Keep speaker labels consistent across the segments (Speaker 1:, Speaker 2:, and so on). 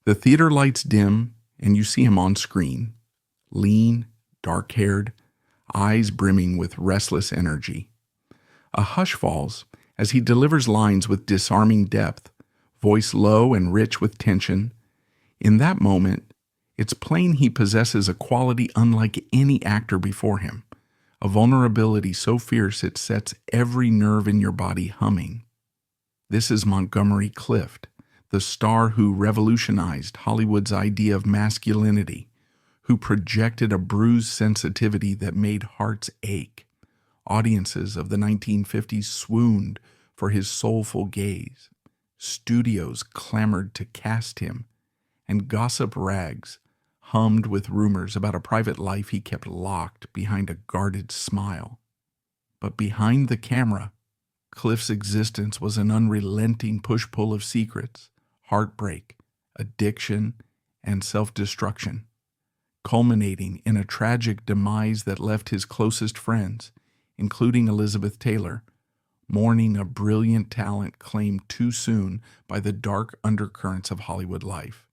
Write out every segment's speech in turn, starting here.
Speaker 1: The theater lights dim, and you see him on screen, lean, dark-haired, eyes brimming with restless energy. A hush falls as he delivers lines with disarming depth, voice low and rich with tension. In that moment, it's plain he possesses a quality unlike any actor before him, a vulnerability so fierce it sets every nerve in your body humming. This is Montgomery Clift, the star who revolutionized Hollywood's idea of masculinity, who projected a bruised sensitivity that made hearts ache. Audiences of the 1950s swooned for his soulful gaze. Studios clamored to cast him, and gossip rags hummed with rumors about a private life he kept locked behind a guarded smile. But behind the camera, Clift's existence was an unrelenting push-pull of secrets, heartbreak, addiction, and self-destruction, culminating in a tragic demise that left his closest friends, including Elizabeth Taylor, mourning a brilliant talent claimed too soon by the dark undercurrents of Hollywood life.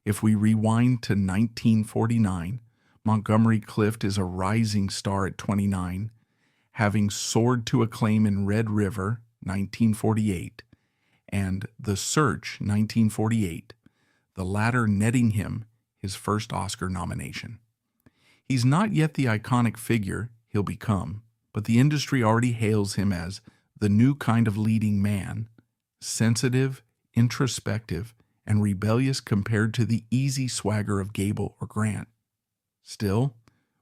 Speaker 1: If we rewind to 1949, Montgomery Clift is a rising star at 29, having soared to acclaim in Red River, 1948, and The Search, 1948, the latter netting him his first Oscar nomination. He's not yet the iconic figure he'll become, but the industry already hails him as the new kind of leading man, sensitive, introspective, and rebellious compared to the easy swagger of Gable or Grant. Still,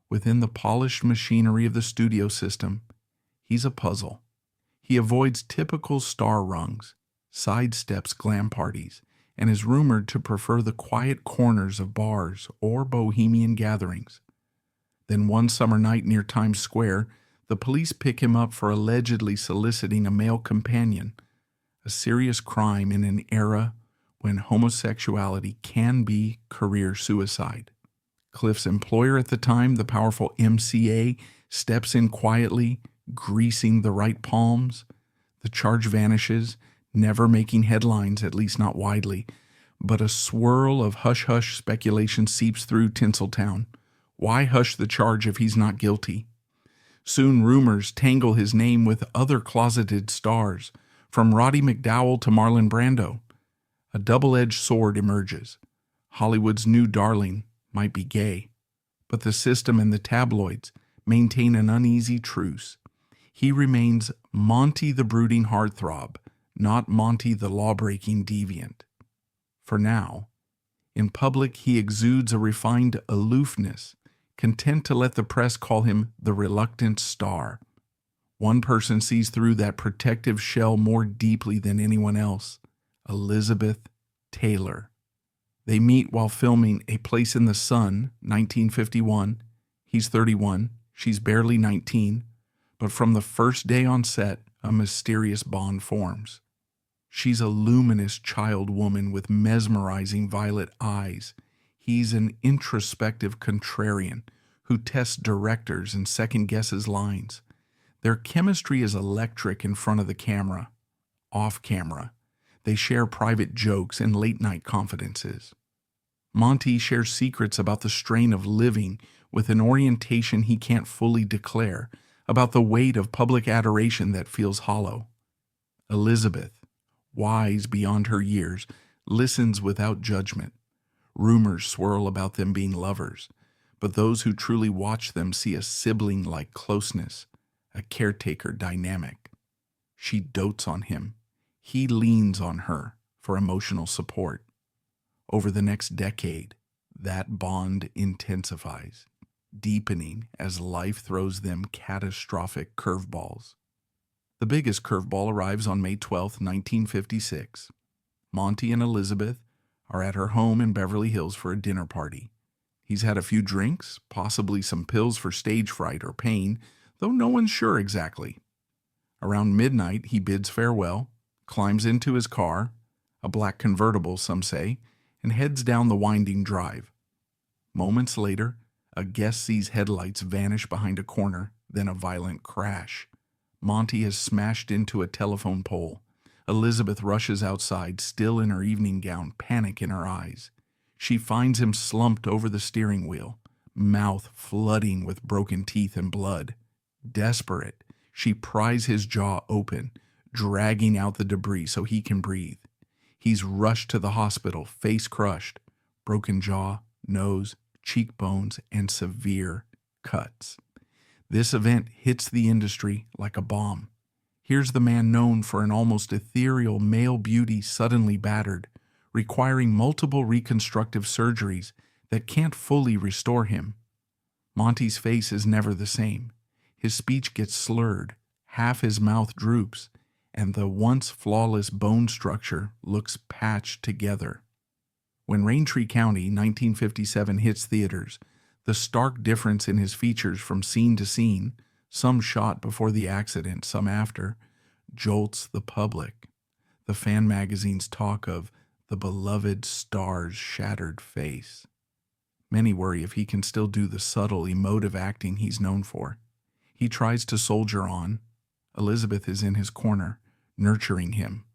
Speaker 1: within the polished machinery of the studio system, he's a puzzle. He avoids typical star rungs, sidesteps glam parties, and is rumored to prefer the quiet corners of bars or bohemian gatherings. Then one summer night near Times Square, the police pick him up for allegedly soliciting a male companion, a serious crime in an era when homosexuality can be career suicide. Clift's employer at the time, the powerful MCA, steps in quietly, greasing the right palms. The charge vanishes, never making headlines, at least not widely, but a swirl of hush-hush speculation seeps through Tinseltown. Why hush the charge if he's not guilty? Soon rumors tangle his name with other closeted stars, from Roddy McDowall to Marlon Brando. A double-edged sword emerges. Hollywood's new darling might be gay, but the system and the tabloids maintain an uneasy truce. He remains Monty the brooding heartthrob, not Monty the law-breaking deviant. For now, in public he exudes a refined aloofness, content to let the press call him the reluctant star. One person sees through that protective shell more deeply than anyone else: Elizabeth Taylor. They meet while filming A Place in the Sun, 1951. He's 31, she's barely 19, but from the first day on set, a mysterious bond forms. She's a luminous child woman with mesmerizing violet eyes. He's an introspective contrarian who tests directors and second-guesses lines. Their chemistry is electric in front of the camera. Off camera, they share private jokes and late-night confidences. Monty shares secrets about the strain of living with an orientation he can't fully declare, about the weight of public adoration that feels hollow. Elizabeth, wise beyond her years, listens without judgment. Rumors swirl about them being lovers, but those who truly watch them see a sibling-like closeness, a caretaker dynamic. She dotes on him. He leans on her for emotional support. Over the next decade, that bond intensifies, deepening as life throws them catastrophic curveballs. The biggest curveball arrives on May 12, 1956. Monty and Elizabeth are at her home in Beverly Hills for a dinner party. He's had a few drinks, possibly some pills for stage fright or pain, though no one's sure exactly. Around midnight, he bids farewell, climbs into his car, a black convertible, some say, and heads down the winding drive. Moments later, a guest sees headlights vanish behind a corner, then a violent crash. Monty has smashed into a telephone pole. Elizabeth rushes outside, still in her evening gown, panic in her eyes. She finds him slumped over the steering wheel, mouth flooding with broken teeth and blood. Desperate, she pries his jaw open, dragging out the debris so he can breathe. He's rushed to the hospital, face crushed, broken jaw, nose, cheekbones, and severe cuts. This event hits the industry like a bomb. Here's the man known for an almost ethereal male beauty suddenly battered, requiring multiple reconstructive surgeries that can't fully restore him. Monty's face is never the same. His speech gets slurred, half his mouth droops, and the once flawless bone structure looks patched together. When Raintree County, 1957, hits theaters, the stark difference in his features from scene to scene, some shot before the accident, some after, jolts the public. The fan magazines talk of the beloved star's shattered face. Many worry if he can still do the subtle, emotive acting he's known for. He tries to soldier on. Elizabeth is in his corner, nurturing him.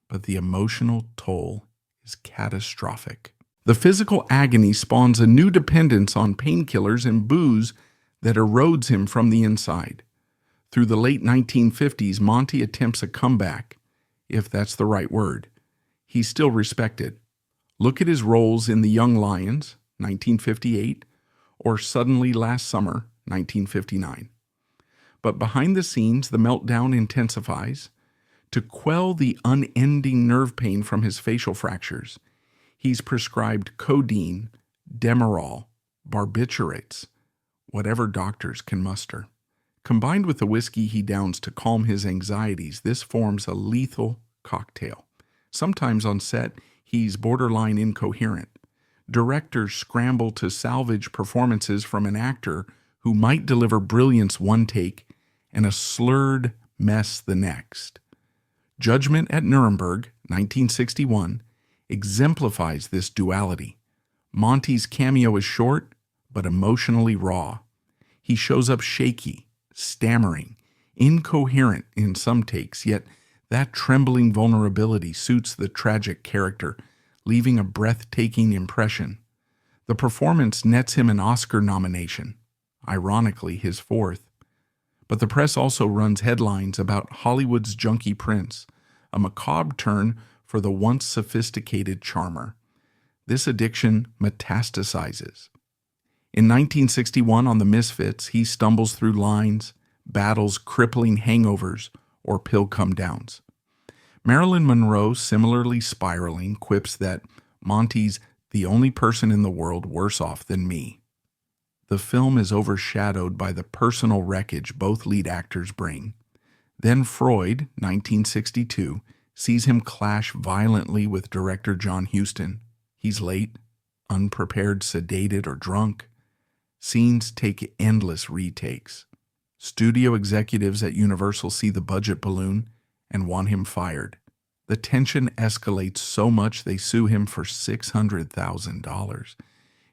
Speaker 1: But the emotional toll is catastrophic. The physical agony spawns a new dependence on painkillers and booze that erodes him from the inside. Through the late 1950s, Monty attempts a comeback, if that's the right word. He's still respected. Look at his roles in The Young Lions, 1958, or Suddenly Last Summer, 1959. But behind the scenes, the meltdown intensifies. To quell the unending nerve pain from his facial fractures, he's prescribed codeine, Demerol, barbiturates, whatever doctors can muster. Combined with the whiskey he downs to calm his anxieties, this forms a lethal cocktail. Sometimes on set, he's borderline incoherent. Directors scramble to salvage performances from an actor who might deliver brilliance one take and a slurred mess the next. Judgment at Nuremberg, 1961, exemplifies this duality. Monty's cameo is short, but emotionally raw. He shows up shaky, stammering, incoherent in some takes, yet that trembling vulnerability suits the tragic character, leaving a breathtaking impression. The performance nets him an Oscar nomination, ironically his fourth. But the press also runs headlines about Hollywood's junkie prince, a macabre turn for the once sophisticated charmer. This addiction metastasizes. In 1961, on The Misfits, he stumbles through lines, battles crippling hangovers or pill come-downs. Marilyn Monroe, similarly spiraling, quips that Monty's the only person in the world worse off than me. The film is overshadowed by the personal wreckage both lead actors bring. Then Freud, 1962, sees him clash violently with director John Huston. He's late, unprepared, sedated, or drunk. Scenes take endless retakes. Studio executives at Universal see the budget balloon and want him fired. The tension escalates so much they sue him for $600,000.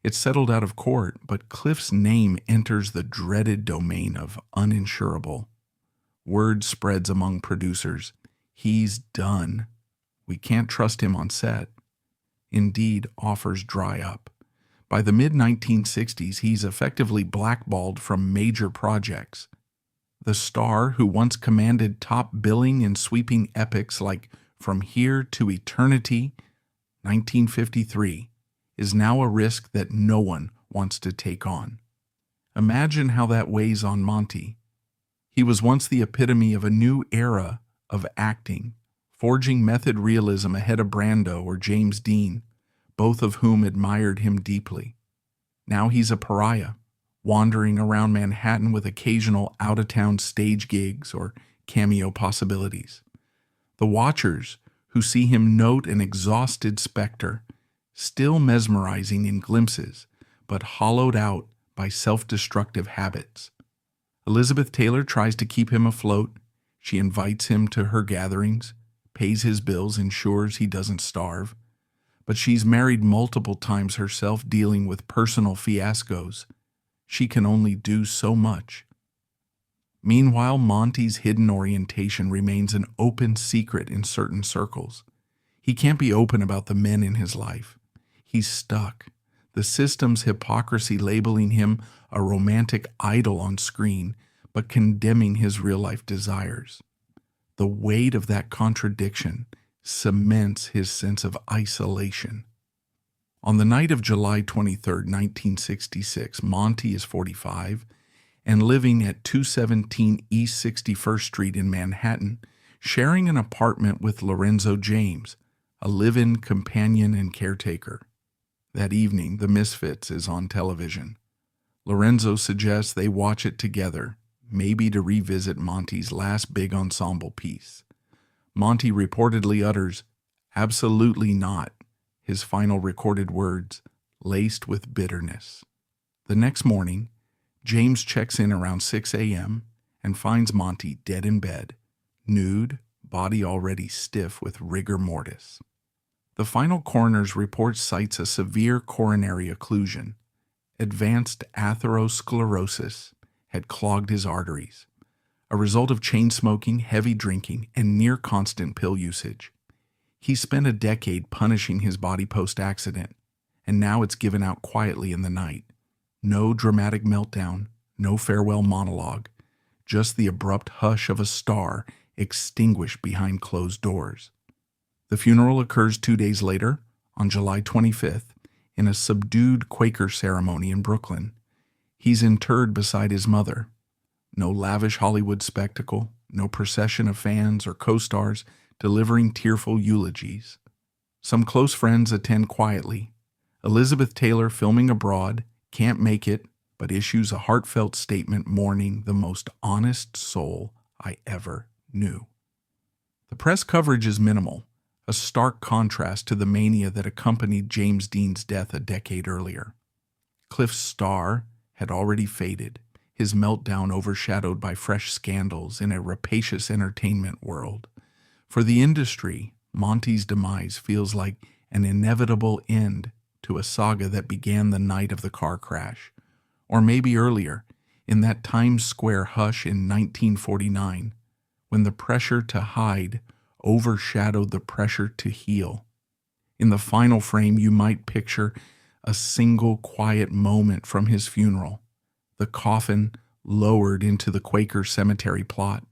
Speaker 1: It's settled out of court, but Clift's name enters the dreaded domain of uninsurable. Word spreads among producers. He's done. We can't trust him on set. Indeed, offers dry up. By the mid-1960s, he's effectively blackballed from major projects. The star, who once commanded top billing in sweeping epics like From Here to Eternity, 1953, is now a risk that no one wants to take on. Imagine how that weighs on Monty. He was once the epitome of a new era of acting, forging method realism ahead of Brando or James Dean, both of whom admired him deeply. Now he's a pariah, wandering around Manhattan with occasional out-of-town stage gigs or cameo possibilities. The watchers, who see him note an exhausted specter, still mesmerizing in glimpses, but hollowed out by self-destructive habits. Elizabeth Taylor tries to keep him afloat. She invites him to her gatherings, pays his bills, ensures he doesn't starve. But she's married multiple times herself, dealing with personal fiascos. She can only do so much. Meanwhile, Monty's hidden orientation remains an open secret in certain circles. He can't be open about the men in his life. He's stuck. The system's hypocrisy labeling him a romantic idol on screen, but condemning his real-life desires. The weight of that contradiction cements his sense of isolation. On the night of July 23, 1966, Monty is 45 and living at 217 East 61st Street in Manhattan, sharing an apartment with Lorenzo James, a live-in companion and caretaker. That evening, The Misfits is on television. Lorenzo suggests they watch it together, maybe to revisit Monty's last big ensemble piece. Monty reportedly utters, "Absolutely not," his final recorded words, laced with bitterness. The next morning, James checks in around 6 a.m. and finds Monty dead in bed, nude, body already stiff with rigor mortis. The final coroner's report cites a severe coronary occlusion. Advanced atherosclerosis had clogged his arteries, a result of chain smoking, heavy drinking, and near constant pill usage. He spent a decade punishing his body post-accident, and now it's given out quietly in the night. No dramatic meltdown, no farewell monologue, just the abrupt hush of a star extinguished behind closed doors. The funeral occurs 2 days later, on July 25th, in a subdued Quaker ceremony in Brooklyn. He's interred beside his mother. No lavish Hollywood spectacle, no procession of fans or co-stars delivering tearful eulogies. Some close friends attend quietly. Elizabeth Taylor, filming abroad, can't make it, but issues a heartfelt statement mourning the most honest soul I ever knew. The press coverage is minimal, a stark contrast to the mania that accompanied James Dean's death a decade earlier. Clift's star had already faded, his meltdown overshadowed by fresh scandals in a rapacious entertainment world. For the industry, Monty's demise feels like an inevitable end to a saga that began the night of the car crash, or maybe earlier, in that Times Square hush in 1949, when the pressure to hide overshadowed the pressure to heal. In the final frame, you might picture a single quiet moment from his funeral, the coffin lowered into the Quaker cemetery plot,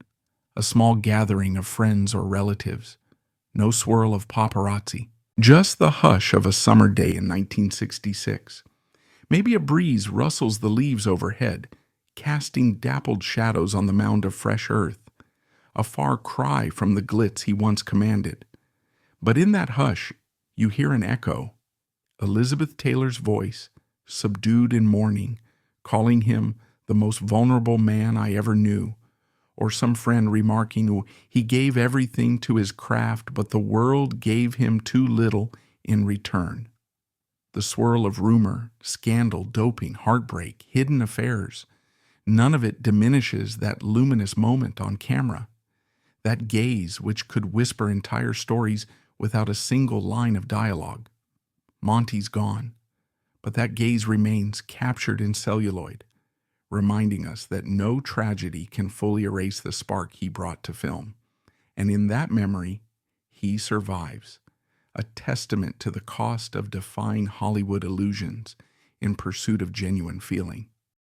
Speaker 1: a small gathering of friends or relatives, no swirl of paparazzi, just the hush of a summer day in 1966. Maybe a breeze rustles the leaves overhead, casting dappled shadows on the mound of fresh earth, a far cry from the glitz he once commanded. But in that hush, you hear an echo, Elizabeth Taylor's voice, subdued in mourning, calling him the most vulnerable man I ever knew, or some friend remarking he gave everything to his craft, but the world gave him too little in return. The swirl of rumor, scandal, doping, heartbreak, hidden affairs, none of it diminishes that luminous moment on camera, that gaze which could whisper entire stories without a single line of dialogue. Monty's gone, but that gaze remains captured in celluloid, reminding us that no tragedy can fully erase the spark he brought to film. And in that memory, he survives, a testament to the cost of defying Hollywood illusions in pursuit of genuine feeling.